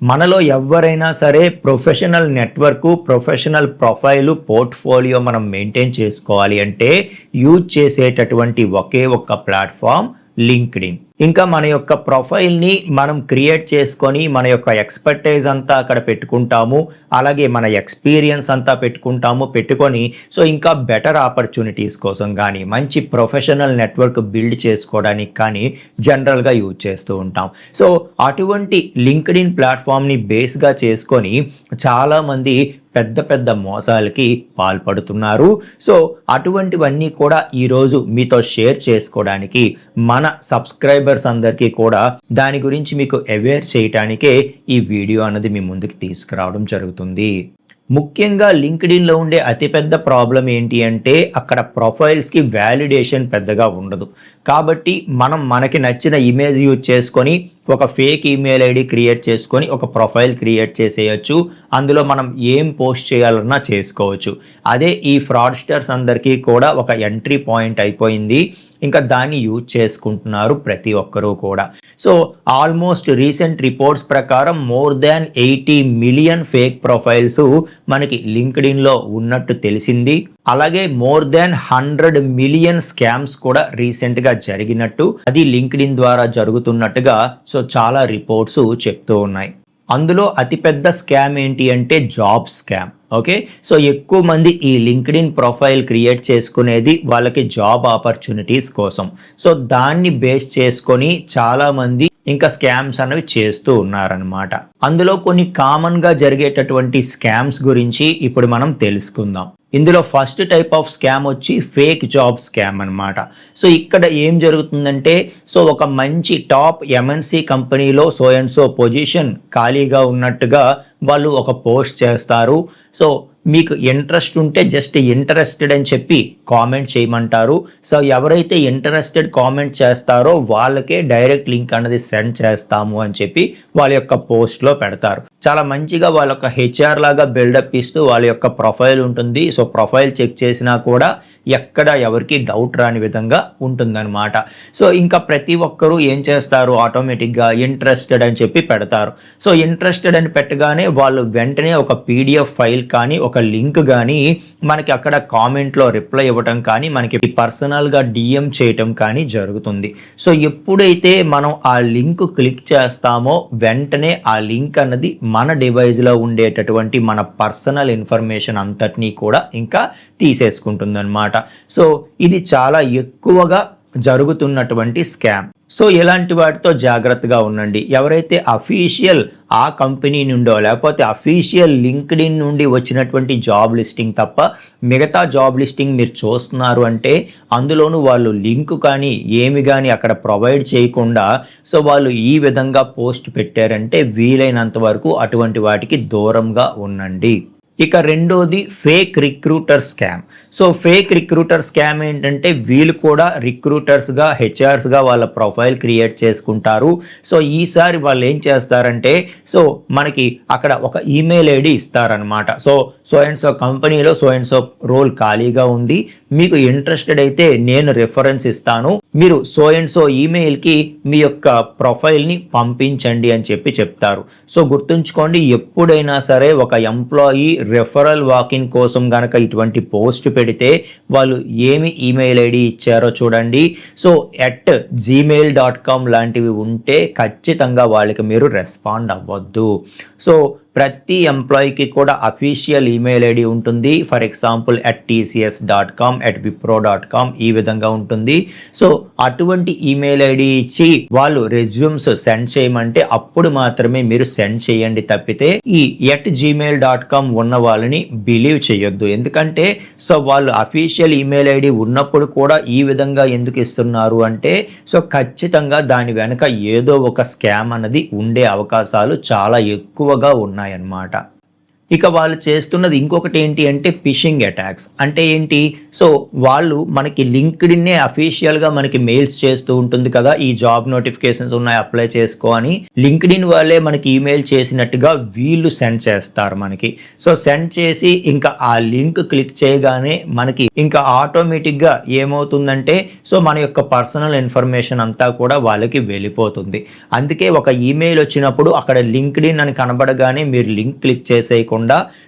మనలో ఎవ్వరైనా సరే professional network, professional profile, portfolio మనం మెయింటైన్ చేసుకోవాలి అంటే యూజ్ చేసేటటువంటి ఒకే ఒక్క ప్లాట్ఫామ్ లింక్డ్ఇన్. ఇంకా మన యొక్క ప్రొఫైల్ని మనం క్రియేట్ చేసుకొని మన యొక్క ఎక్స్పర్టైజ్ అంతా అక్కడ పెట్టుకుంటాము, అలాగే మన ఎక్స్పీరియన్స్ అంతా పెట్టుకొని సో ఇంకా బెటర్ ఆపర్చునిటీస్ కోసం కానీ మంచి ప్రొఫెషనల్ నెట్వర్క్ బిల్డ్ చేసుకోవడానికి కానీ జనరల్గా యూజ్ చేస్తూ ఉంటాం. సో అటువంటి లింక్డ్ఇన్ ప్లాట్ఫామ్ని బేస్గా చేసుకొని చాలామంది పెద్ద పెద్ద మోసాలకి పాల్పడుతున్నారు. సో అటువంటివన్నీ కూడా ఈరోజు మీతో షేర్ చేసుకోవడానికి మన సబ్స్క్రైబర్స్ అందరికీ కూడా దాని గురించి మీకు అవేర్ చేయటానికే ఈ వీడియో అన్నది మీ ముందుకు తీసుకురావడం జరుగుతుంది. ముఖ్యంగా లింక్డ్ఇన్లో ఉండే అతిపెద్ద ప్రాబ్లం ఏంటి అంటే అక్కడ ప్రొఫైల్స్కి వ్యాలిడేషన్ పెద్దగా ఉండదు. కాబట్టి మనకి నచ్చిన ఇమేజ్ యూజ్ చేసుకొని ఒక ఫేక్ ఈమెయిల్ ఐడి క్రియేట్ చేసుకొని ఒక ప్రొఫైల్ క్రియేట్ చేసేయచ్చు. అందులో మనం ఏం పోస్ట్ చేయాలన్నా చేసుకోవచ్చు. అదే ఈ ఫ్రాడ్స్టర్స్ అందరికీ కూడా ఒక ఎంట్రీ పాయింట్ అయిపోయింది. ఇంకా దాన్ని యూజ్ చేసుకుంటున్నారు ప్రతి ఒక్కరూ కూడా. సో ఆల్మోస్ట్ రీసెంట్ రిపోర్ట్స్ ప్రకారం more than 80 million fake profiles మనకి లింక్డ్ఇన్లో ఉన్నట్టు తెలిసింది. అలాగే మోర్ దాన్ 100 మిలియన్ స్కామ్స్ కూడా రీసెంట్గా జరిగినట్టు, అది లింక్డ్ఇన్ ద్వారా జరుగుతున్నట్టుగా సో చాలా రిపోర్ట్స్ చెప్తూ ఉన్నాయి. అందులో అతిపెద్ద స్కామ్ ఏంటి అంటే జాబ్ స్కామ్. ఓకే, సో ఎక్కువ మంది ఈ లింక్డ్ఇన్ ప్రొఫైల్ క్రియేట్ చేసుకునేది వాళ్ళకి జాబ్ ఆపర్చునిటీస్ కోసం. సో దాన్ని బేస్ చేసుకొని చాలామంది ఇంకా స్కామ్స్ అనేవి చేస్తూ ఉన్నారనమాట. అందులో కొన్ని కామన్గా జరిగేటటువంటి స్కామ్స్ గురించి ఇప్పుడు మనం తెలుసుకుందాం. ఇందులో ఫస్ట్ టైప్ ఆఫ్ స్కామ్ వచ్చి ఫేక్ జాబ్ స్కామ్ అనమాట. సో ఇక్కడ ఏం జరుగుతుందంటే సో ఒక మంచి టాప్ ఎంఎన్సి కంపెనీలో సో అండ్ సో పొజిషన్ ఖాళీగా ఉన్నట్టుగా వాళ్ళు ఒక పోస్ట్ చేస్తారు. సో మీకు ఇంట్రెస్ట్ ఉంటే జస్ట్ ఇంట్రెస్టెడ్ అని చెప్పి కామెంట్ చేయమంటారు. సో ఎవరైతే ఇంట్రెస్టెడ్ కామెంట్ చేస్తారో వాళ్ళకే డైరెక్ట్ లింక్ అనేది సెండ్ చేస్తాము అని చెప్పి వాళ్ళ యొక్క పోస్ట్లో పెడతారు. చాలా మంచిగా వాళ్ళ యొక్క హెచ్ఆర్ లాగా బిల్డప్ ఇస్తూ వాళ్ళ యొక్క ప్రొఫైల్ ఉంటుంది. సో ప్రొఫైల్ చెక్ చేసినా కూడా ఎక్కడ ఎవరికి డౌట్ రాని విధంగా ఉంటుందన్నమాట. సో ఇంకా ప్రతి ఒక్కరూ ఏం చేస్తారు, ఆటోమేటిక్గా ఇంట్రెస్టెడ్ అని చెప్పి పెడతారు. సో ఇంట్రెస్టెడ్ అని పెట్టగానే వాళ్ళు వెంటనే ఒక పీడిఎఫ్ ఫైల్ కానీ ఒక లింక్ కానీ మనకి అక్కడ కామెంట్లో రిప్లై ఇవ్వటం కానీ మనకి పర్సనల్గా డిఎం చేయటం కానీ జరుగుతుంది. సో ఎప్పుడైతే మనం ఆ లింక్ క్లిక్ చేస్తామో వెంటనే ఆ లింక్ అన్నది మన డివైస్లో ఉండేటటువంటి మన పర్సనల్ ఇన్ఫర్మేషన్ అంతటినీ కూడా ఇంకా తీసేసుకుంటుంది అనమాట. సో ఇది చాలా ఎక్కువగా జరుగుతున్నటువంటి స్కామ్. సో ఇలాంటి వాటితో జాగ్రత్తగా ఉండండి. ఎవరైతే అఫీషియల్ ఆ కంపెనీ నుండో లేకపోతే అఫీషియల్ లింక్డ్ఇన్ నుండి వచ్చినటువంటి జాబ్ లిస్టింగ్ తప్ప మిగతా జాబ్ లిస్టింగ్ మీరు చూస్తున్నారు అంటే అందులోనూ వాళ్ళు లింక్ కానీ ఏమి కానీ అక్కడ ప్రొవైడ్ చేయకుండా సో వాళ్ళు ఈ విధంగా పోస్ట్ పెట్టారంటే వీలైనంత వరకు అటువంటి వాటికి దూరంగా ఉండండి. ఇక రెండోది fake recruiter scam. So fake recruiter scam ఏంటంటే వీళ్ళు కూడా రిక్రూటర్స్గా హెచ్ఆర్స్గా వాళ్ళ ప్రొఫైల్ క్రియేట్ చేసుకుంటారు. సో ఈసారి వాళ్ళు ఏం చేస్తారంటే సో మనకి అక్కడ ఒక ఈమెయిల్ ఐడి ఇస్తారనమాట. సో అండ్ సో కంపెనీలో సో అండ్ సో రోల్ ఖాళీగా ఉంది, మీకు ఇంట్రెస్టెడ్ అయితే నేను రెఫరెన్స్ ఇస్తాను, మీరు సో అండ్ సో ఈమెయిల్కి మీ యొక్క ప్రొఫైల్ని పంపించండి అని చెప్పి చెప్తారు. సో గుర్తుంచుకోండి, ఎప్పుడైనా సరే ఒక ఎంప్లాయీ రెఫరల్ వాకిన్ కోసం గనక ఇటువంటి పోస్ట్ పెడితే వాళ్ళు ఏమి ఈమెయిల్ ఐడి ఇచ్చారో చూడండి. సో @gmail.com లాంటివి ఉంటే ఖచ్చితంగా వాళ్ళకి మీరు రెస్పాండ్ అవ్వద్దు. సో ప్రతి ఎంప్లాయీకి కూడా అఫీషియల్ ఈమెయిల్ ఐడి ఉంటుంది. ఫర్ ఎగ్జాంపుల్ @tcs.com @wipro.com ఈ విధంగా ఉంటుంది. సో అటువంటి ఈమెయిల్ ఐడి ఇచ్చి వాళ్ళు రెజ్యూమ్స్ సెండ్ చేయమంటే అప్పుడు మాత్రమే మీరు సెండ్ చేయండి తప్పితే ఈ @gmail.com ఉన్న వాళ్ళని బిలీవ్ చేయొద్దు. ఎందుకంటే సో వాళ్ళు అఫీషియల్ ఈమెయిల్ ఐడి ఉన్నప్పుడు కూడా ఈ విధంగా ఎందుకు ఇస్తున్నారు అంటే సో ఖచ్చితంగా దాని వెనక ఏదో ఒక స్కామ్ అన్నది ఉండే అవకాశాలు చాలా ఎక్కువగా ఉన్నాయి అన్నమాట. ఇక వాళ్ళు చేస్తున్నది ఇంకొకటి ఏంటి అంటే ఫిషింగ్ అటాక్స్. అంటే ఏంటి? సో, వాళ్ళు మనకి లింక్డ్ఇన్నే అఫీషియల్‌గా మనకి మెయిల్స్ చేస్తూ ఉంటుంది కదా! ఈ జాబ్ నోటిఫికేషన్స్ ఉన్నాయి అప్లై చేసుకో అని. లింక్డ్ఇన్ వాళ్ళే మనకి ఈమెయిల్ చేసినట్టుగా వీళ్ళు సెండ్ చేస్తారు మనకి. సో, సెండ్ చేసి ఇంకా ఆ లింక్ క్లిక్ చేయగానే మనకి ఇంకా ఆటోమేటిక్‌గా ఏమవుతుందంటే సో, మన యొక్క పర్సనల్ ఇన్ఫర్మేషన్ అంతా కూడా వాళ్ళకి వెళ్ళిపోతుంది. అందుకే ఒక ఈమెయిల్ వచ్చినప్పుడు అక్కడ లింక్డ్ఇన్ అని కనబడగానే మీరు లింక్ క్లిక్ చేసేయకుండా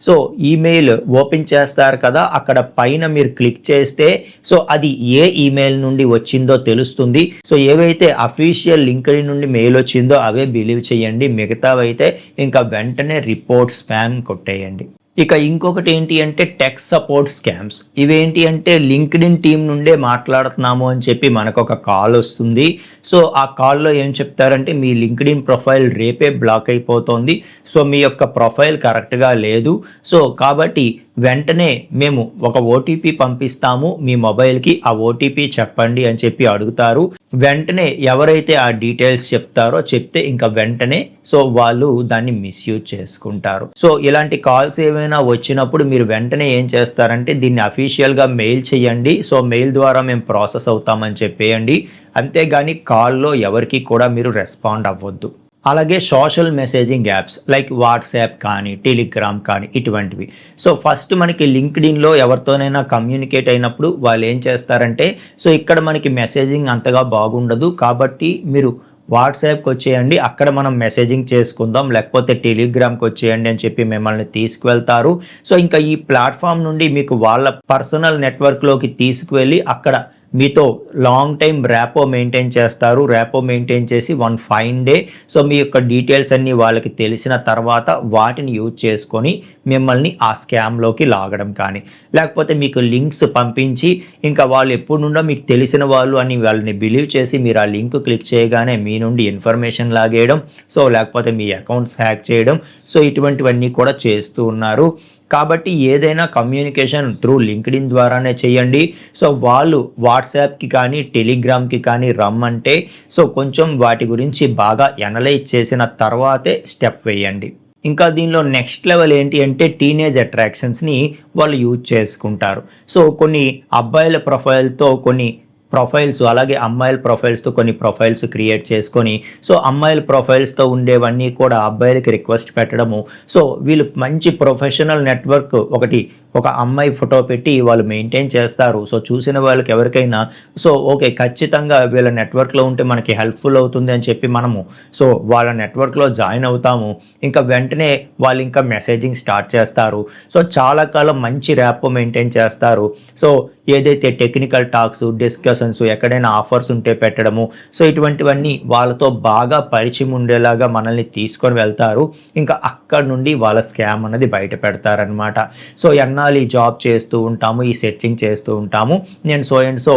సో ఈమెయిల్ ఓపెన్ చేస్తారు కదా, అక్కడ పైన మీరు క్లిక్ చేస్తే సో అది ఏ ఈమెయిల్ నుండి వచ్చిందో తెలుస్తుంది. సో ఏవైతే అఫీషియల్ లింక్డ్ఇన్ నుండి మెయిల్ వచ్చిందో అవే బిలీవ్ చేయండి, మిగతావైతే ఇంకా వెంటనే రిపోర్ట్ స్పామ్ కొట్టేయండి. ఇక ఇంకొకటి ఏంటి అంటే టెక్ సపోర్ట్ స్కామ్స్. ఇవేంటి అంటే లింక్డ్ఇన్ టీం నుండే మాట్లాడుతున్నాము అని చెప్పి మనకు ఒక కాల్ వస్తుంది. సో ఆ కాల్లో ఏం చెప్తారంటే మీ లింక్డ్ఇన్ ప్రొఫైల్ రేపే బ్లాక్ అయిపోతుంది, సో మీ యొక్క ప్రొఫైల్ కరెక్ట్గా లేదు, సో కాబట్టి వెంటనే మేము ఒక ఓటీపీ పంపిస్తాము మీ మొబైల్కి, ఆ ఓటీపీ చెప్పండి అని చెప్పి అడుగుతారు. వెంటనే ఎవరైతే ఆ డీటెయిల్స్ చెప్తారో చెప్తే ఇంకా వెంటనే సో వాళ్ళు దాన్ని మిస్యూజ్ చేసుకుంటారు. సో ఇలాంటి కాల్స్ ఏమైనా వచ్చినప్పుడు మీరు వెంటనే ఏం చేస్తారంటే దీన్ని అఫీషియల్గా మెయిల్ చేయండి, సో మెయిల్ ద్వారా మేము ప్రాసెస్ అవుతామని చెప్పేయండి. అంతేగాని కాల్లో ఎవరికి కూడా మీరు రెస్పాండ్ అవ్వద్దు. అలాగే social messaging apps like WhatsApp కానీ టెలిగ్రామ్ కానీ ఇటువంటివి. సో ఫస్ట్ మనకి లింక్డ్ఇన్లో ఎవరితోనైనా కమ్యూనికేట్ అయినప్పుడు వాళ్ళు ఏం చేస్తారంటే సో ఇక్కడ మనకి మెసేజింగ్ అంతగా బాగుండదు కాబట్టి మీరు వాట్సాప్కి వచ్చేయండి, అక్కడ మనం మెసేజింగ్ చేసుకుందాం, లేకపోతే టెలిగ్రామ్కి వచ్చేయండి అని చెప్పి మిమ్మల్ని తీసుకువెళ్తారు. సో ఇంకా ఈ ప్లాట్ఫామ్ నుండి మీకు వాళ్ళ పర్సనల్ నెట్వర్క్లోకి తీసుకువెళ్ళి అక్కడ మీతో లాంగ్ టైం ర్యాపో మెయింటైన్ చేస్తారు. ర్యాపో మెయింటైన్ చేసి వన్ ఫైన్ డే సో మీ యొక్క డీటెయిల్స్ అన్నీ వాళ్ళకి తెలిసిన తర్వాత వాటిని యూజ్ చేసుకొని మిమ్మల్ని ఆ స్కామ్లోకి లాగడం కానీ, లేకపోతే మీకు లింక్స్ పంపించి ఇంకా వాళ్ళు ఎప్పుడు నుండో మీకు తెలిసిన వాళ్ళు అని వాళ్ళని బిలీవ్ చేసి మీరు ఆ లింక్ క్లిక్ చేయగానే మీ నుండి ఇన్ఫర్మేషన్ లాగేయడం, సో లేకపోతే మీ అకౌంట్స్ హ్యాక్ చేయడం, సో ఇటువంటివన్నీ కూడా చేస్తూ ఉన్నారు. కాబట్టి ఏదైనా కమ్యూనికేషన్ త్రూ లింక్డ్ఇన్ ద్వారానే చేయండి. సో వాళ్ళు వాట్సాప్కి కానీ టెలిగ్రామ్కి కానీ రమ్మంటే సో కొంచెం వాటి గురించి బాగా ఎనలైజ్ చేసిన తర్వాతే స్టెప్ వేయండి. ఇంకా దీనిలో నెక్స్ట్ లెవెల్ ఏంటి అంటే టీనేజ్ అట్రాక్షన్స్ని వాళ్ళు యూజ్ చేసుకుంటారు. సో కొన్ని అబ్బాయిల ప్రొఫైల్తో కొన్ని ప్రొఫైల్స్, అలాగే అమ్మాయిల ప్రొఫైల్స్తో కొన్ని ప్రొఫైల్స్ క్రియేట్ చేసుకొని సో అమ్మాయిల ప్రొఫైల్స్తో ఉండేవన్నీ కూడా అబ్బాయిలకి రిక్వెస్ట్ పెట్టడము. సో వీళ్ళు మంచి ప్రొఫెషనల్ నెట్వర్క్ ఒకటి ఒక అమ్మాయి ఫోటో పెట్టి వాళ్ళు మెయింటైన్ చేస్తారు. సో చూసిన వాళ్ళకి ఎవరికైనా సో ఓకే ఖచ్చితంగా వీళ్ళ నెట్వర్క్లో ఉంటే మనకి హెల్ప్ఫుల్ అవుతుంది అని చెప్పి మనము సో వాళ్ళ నెట్వర్క్లో జాయిన్ అవుతాము. ఇంకా వెంటనే వాళ్ళు ఇంకా మెసేజింగ్ స్టార్ట్ చేస్తారు. సో చాలా కాలం మంచి ర్యాపో మెయింటైన్ చేస్తారు. సో ఏదైతే టెక్నికల్ టాక్స్, డిస్కషన్స్, ఎక్కడైనా ఆఫర్స్ ఉంటే పెట్టడము, సో ఇటువంటివన్నీ వాళ్ళతో బాగా పరిచయం ఉండేలాగా మనల్ని తీసుకొని వెళ్తారు. ఇంకా అక్కడ నుండి వాళ్ళ స్కామ్ అనేది బయట పెడతారనమాట. సో ఎన్నాళ్ళు ఈ జాబ్ చేస్తూ ఉంటాము, ఈ సెర్చింగ్ చేస్తూ ఉంటాము, నేను సో అండ్ సో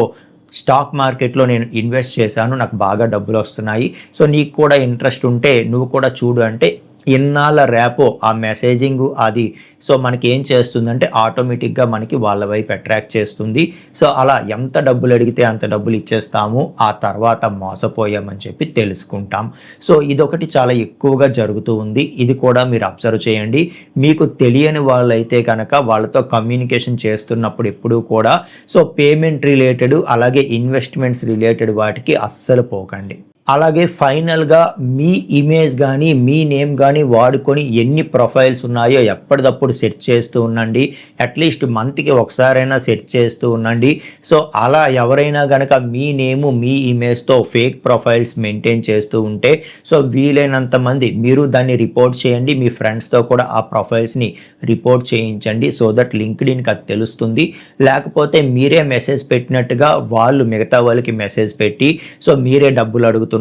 స్టాక్ మార్కెట్లో నేను ఇన్వెస్ట్ చేశాను, నాకు బాగా డబ్బులు వస్తున్నాయి, సో నీకు కూడా ఇంట్రెస్ట్ ఉంటే నువ్వు కూడా చూడు అంటే ఇన్నాళ్ళ ర్యాపో ఆ మెసేజింగ్ అది సో మనకి ఏం చేస్తుందంటే ఆటోమేటిక్గా మనకి వాళ్ళ వైపు అట్రాక్ట్ చేస్తుంది. సో అలా ఎంత డబ్బులు అడిగితే అంత డబ్బులు ఇచ్చేస్తాము, ఆ తర్వాత మోసపోయామని చెప్పి తెలుసుకుంటాం. సో ఇదొకటి చాలా ఎక్కువగా జరుగుతూ ఉంది. ఇది కూడా మీరు అబ్జర్వ్ చేయండి. మీకు తెలియని వాళ్ళైతే కనుక వాళ్ళతో కమ్యూనికేషన్ చేస్తున్నప్పుడు ఎప్పుడూ కూడా సో పేమెంట్ రిలేటెడ్ అలాగే ఇన్వెస్ట్మెంట్స్ రిలేటెడ్ వాటికి అస్సలు పోకండి. అలాగే ఫైనల్గా మీ ఇమేజ్ కానీ మీ నేమ్ కానీ వాడుకొని ఎన్ని ప్రొఫైల్స్ ఉన్నాయో ఎప్పటికప్పుడు సెట్ చేస్తూ ఉండండి. అట్లీస్ట్ మంత్కి ఒకసారైనా సెట్ చేస్తూ ఉండండి. సో అలా ఎవరైనా కనుక మీ నేము మీ ఇమేజ్తో ఫేక్ ప్రొఫైల్స్ మెయింటైన్ చేస్తూ ఉంటే సో వీలైనంత మంది మీరు దాన్ని రిపోర్ట్ చేయండి. మీ ఫ్రెండ్స్తో కూడా ఆ ప్రొఫైల్స్ని రిపోర్ట్ చేయించండి. సో దట్ లింక్డ్ఇన్కి అది తెలుస్తుంది. లేకపోతే మీరే మెసేజ్ పెట్టినట్టుగా వాళ్ళు మిగతా వాళ్ళకి మెసేజ్ పెట్టి సో మీరే డబ్బులు అడుగుతున్నట్టుగా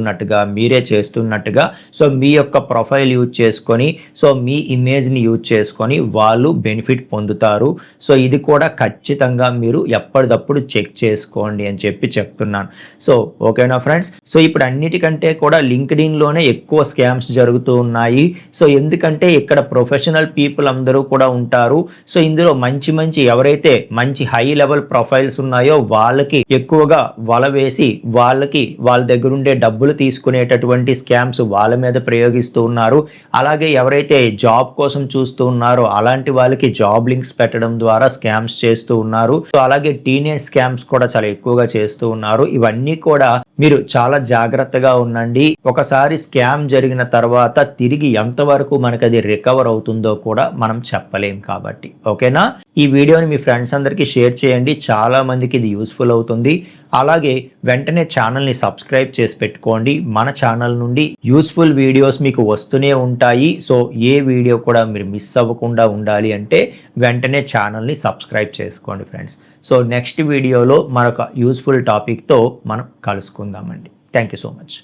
మీరే చేస్తున్నట్టుగా సో మీ యొక్క ప్రొఫైల్ యూజ్ చేసుకొని సో మీ ఇమేజ్ని యూజ్ చేసుకొని వాళ్ళు బెనిఫిట్ పొందుతారు. సో ఇది కూడా ఖచ్చితంగా మీరు ఎప్పటికప్పుడు చెక్ చేసుకోండి అని చెప్పి చెప్తున్నాను. సో ఓకేనా ఫ్రెండ్స్. సో ఇప్పుడు అన్నిటికంటే కూడా లింక్డ్ఇన్లోనే ఎక్కువ స్కామ్స్ జరుగుతూ ఉన్నాయి. సో ఎందుకంటే ఇక్కడ ప్రొఫెషనల్ పీపుల్ అందరూ కూడా ఉంటారు. సో ఇందులో మంచి మంచి ఎవరైతే మంచి హై లెవెల్ ప్రొఫైల్స్ ఉన్నాయో వాళ్ళకి ఎక్కువగా వల వేసి వాళ్ళకి వాళ్ళ దగ్గర ఉండే డబ్బులు డబ్బులు తీసుకునేటటువంటి స్కామ్స్ వాళ్ళ మీద ప్రయోగిస్తూ ఉన్నారు. అలాగే ఎవరైతే జాబ్ కోసం చూస్తూ ఉన్నారో అలాంటి వాళ్ళకి జాబ్ లింక్స్ పెట్టడం ద్వారా స్కామ్స్ చేస్తూ ఉన్నారు. సో అలాగే టీనేజ్ స్కామ్స్ కూడా చాలా ఎక్కువగా చేస్తూ ఉన్నారు. ఇవన్నీ కూడా మీరు చాలా జాగ్రత్తగా ఉండండి. ఒకసారి స్కామ్ జరిగిన తర్వాత తిరిగి ఎంతవరకు మనకు అది రికవర్ అవుతుందో కూడా మనం చెప్పలేం కాబట్టి, ఓకేనా? ఈ వీడియోని మీ ఫ్రెండ్స్ అందరికీ షేర్ చేయండి. చాలా మందికి ఇది యూస్ఫుల్ అవుతుంది. అలాగే వెంటనే ఛానల్ని సబ్స్క్రైబ్ చేసి పెట్టుకోండి. మన ఛానల్ నుండి యూస్ఫుల్ వీడియోస్ మీకు వస్తూనే ఉంటాయి. సో ఏ వీడియో కూడా మీరు మిస్ అవ్వకుండా ఉండాలి అంటే వెంటనే ఛానల్ని సబ్స్క్రైబ్ చేసుకోండి ఫ్రెండ్స్. సో నెక్స్ట్ వీడియోలో మరొక యూస్ఫుల్ టాపిక్తో మనం కలుసుకుందామండి. Thank you so much.